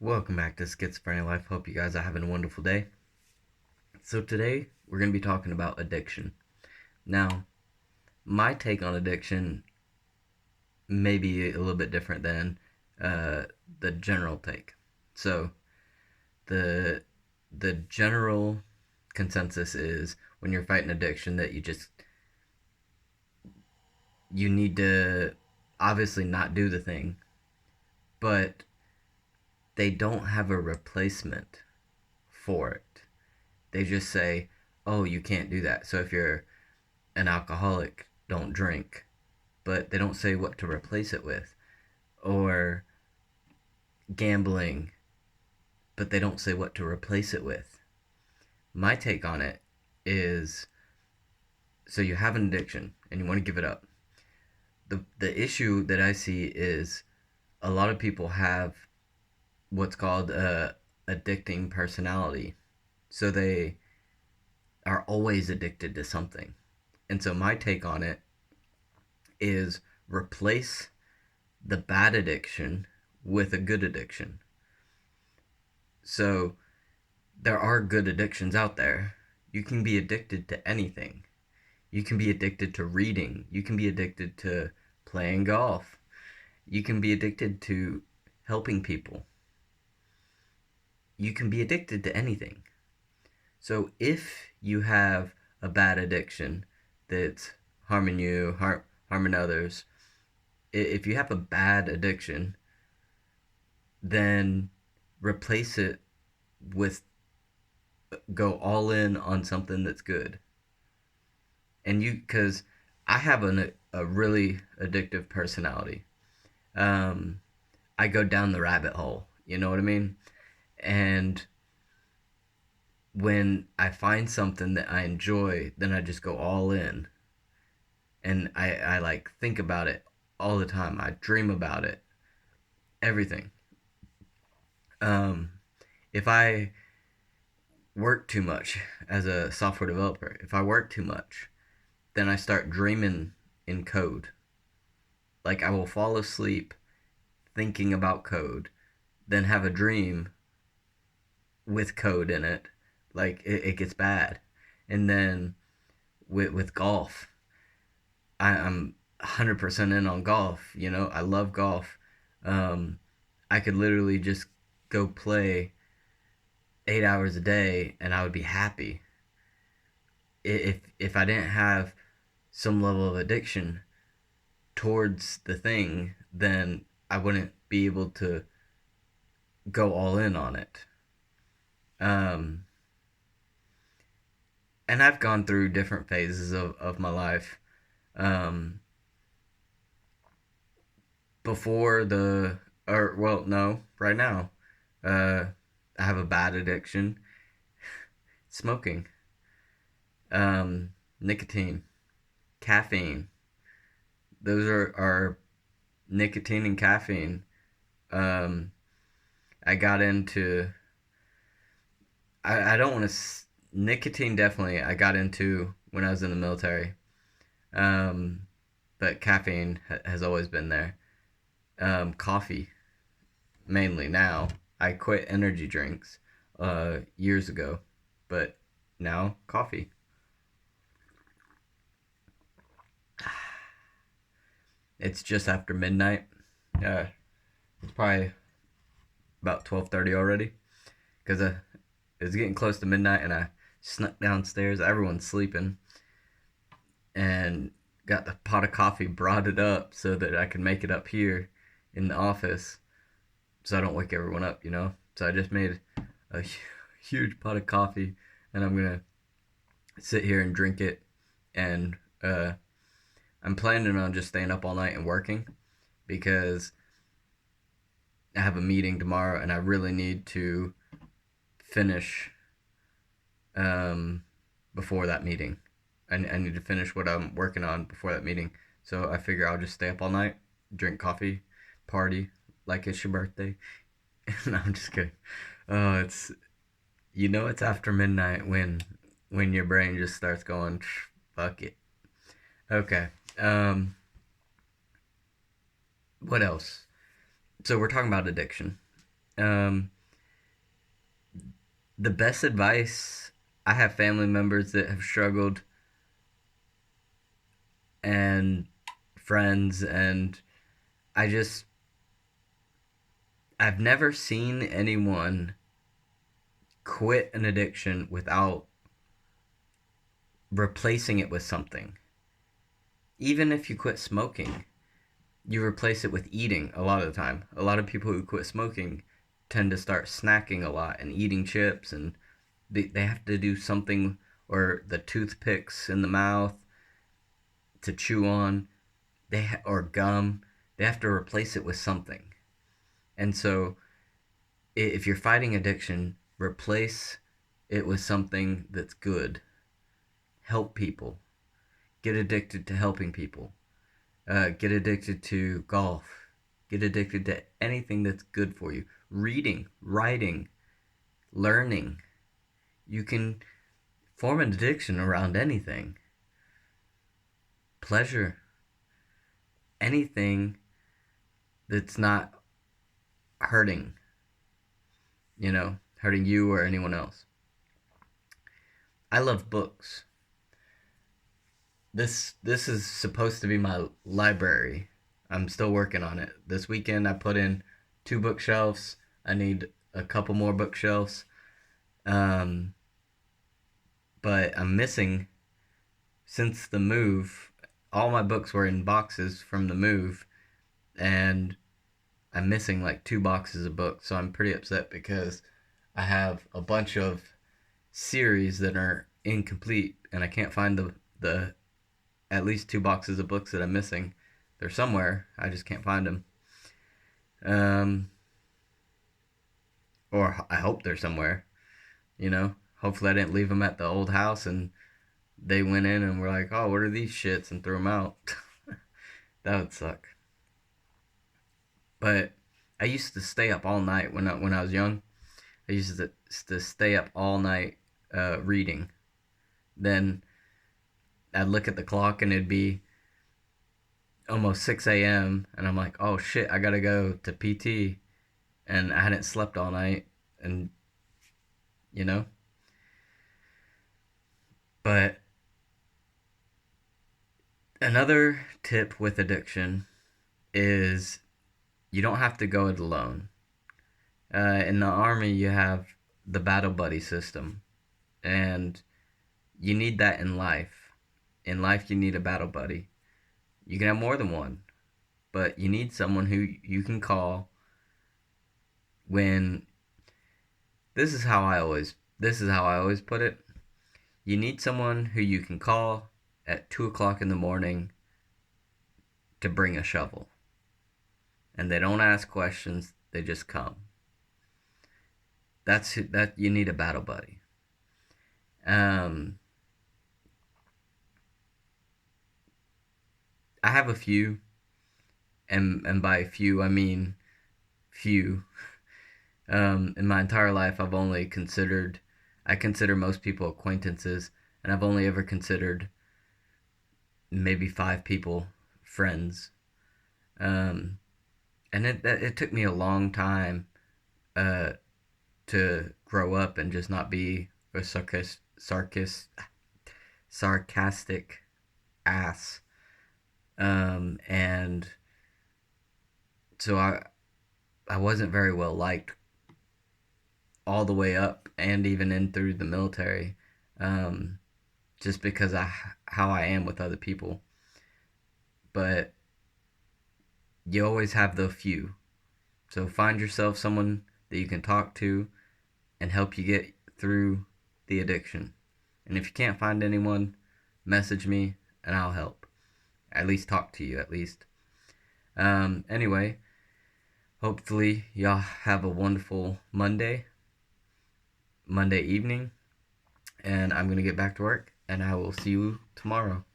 Welcome back to Schizophrenia Life. Hope you guys are having a wonderful day. So, today we're going to be talking about addiction. Now, my take on addiction may be a little bit different than uh, the general take. So, the the general consensus is when you're fighting addiction that you need to obviously not do the thing, but they don't have a replacement for it. They just say, "Oh, you can't do that." So if you're an alcoholic, don't drink, but they don't say what to replace it with. Or gambling, but they don't say what to replace it with. My take on it is, so you have an addiction and you want to give it up. The issue that I see is a lot of people have what's called a addicting personality. So they are always addicted to something. And so my take on it is replace the bad addiction with a good addiction. So there are good addictions out there. You can be addicted to anything. You can be addicted to reading. You can be addicted to playing golf. You can be addicted to helping people. You can be addicted to anything. So if you have a bad addiction that's harming you, harming others, if you have a bad addiction, then replace it with go all in on something that's good. And because I have a really addictive personality. Um, I go down the rabbit hole. You know what I mean? And when I find something that I enjoy, then I just go all in. And I like think about it all the time. I dream about it. Everything. Um, if I work too much as a software developer, if I work too much, then I start dreaming in code. Like I will fall asleep thinking about code, then have a dream with code in it. Like it gets bad. And then with golf, I'm 100% in on golf. You know, I love golf. Um, I could literally just go play 8 hours a day and I would be happy. If I didn't have some level of addiction towards the thing, then I wouldn't be able to go all in on it. Um, and I've gone through different phases of my life. Um, before the, or well, no, right now, uh, I have a bad addiction. Smoking, nicotine, caffeine. Those are nicotine and caffeine. Um, I got into, I don't want to, nicotine definitely I got into when I was in the military. Um, but caffeine has always been there. Coffee, mainly now. I quit energy drinks years ago, but now coffee. It's just after midnight. Uh, it's probably about 12:30 already because it's getting close to midnight and I snuck downstairs. Everyone's sleeping and got the pot of coffee, brought it up so that I could make it up here in the office so I don't wake everyone up, you know? So I just made a huge pot of coffee and I'm gonna sit here and drink it. And I'm planning on just staying up all night and working because I have a meeting tomorrow and I really need to finish um, before that meeting. I need to finish what I'm working on before that meeting. So I figure I'll just stay up all night, drink coffee, party like it's your birthday. No, I'm just kidding. Oh, it's after midnight when your brain just starts going, fuck it. Okay. Um, what else? So we're talking about addiction. Um, the best advice, I have family members that have struggled and friends, and I just, I've never seen anyone quit an addiction without replacing it with something. Even if you quit smoking, you replace it with eating a lot of the time. A lot of people who quit smoking tend to start snacking a lot and eating chips, and they have to do something, or the toothpicks in the mouth to chew on, or gum. They have to replace it with something. And so if you're fighting addiction, replace it with something that's good. Help people. Get addicted to helping people. Get addicted to golf. Get addicted to anything that's good for you. Reading, writing, learning. You can form an addiction around anything. Pleasure. Anything that's not hurting, hurting you or anyone else. I love books. This is supposed to be my library. I'm still working on it. This weekend I put in 2 bookshelves. I need a couple more bookshelves. Um, but I'm missing, since the move, all my books were in boxes from the move, and I'm missing like 2 boxes of books. So I'm pretty upset because I have a bunch of series that are incomplete, and I can't find the at least 2 boxes of books that I'm missing. They're somewhere. I just can't find them. Um, or I hope they're somewhere. Hopefully I didn't leave them at the old house and they went in and were like, "Oh, what are these shits?" and threw them out. That would suck. But I used to stay up all night when I was young. I used to stay up all night reading. Then I'd look at the clock and it'd be almost 6 a.m. and I'm like, "Oh shit, I gotta go to PT," and I hadn't slept all night, and you know. But another tip with addiction is you don't have to go it alone. In the army, you have the battle buddy system, and you need that in life. In life, you need a battle buddy. You can have more than one, but you need someone who you can call when this is how I always put it. You need someone who you can call at 2 o'clock in the morning to bring a shovel. And they don't ask questions, they just come. That you need a battle buddy. Um I have a few, and by few I mean few. In my entire life, I consider most people acquaintances, and I've only ever considered maybe 5 people friends. Um, and it took me a long time uh, to grow up and just not be a sarcastic ass. And so I wasn't very well liked all the way up and even in through the military, um, just because how I am with other people. But you always have the few. So find yourself someone that you can talk to and help you get through the addiction. And if you can't find anyone, message me and I'll help. At least talk to you, at least. Anyway, hopefully y'all have a wonderful Monday evening, and I'm going to get back to work, and I will see you tomorrow.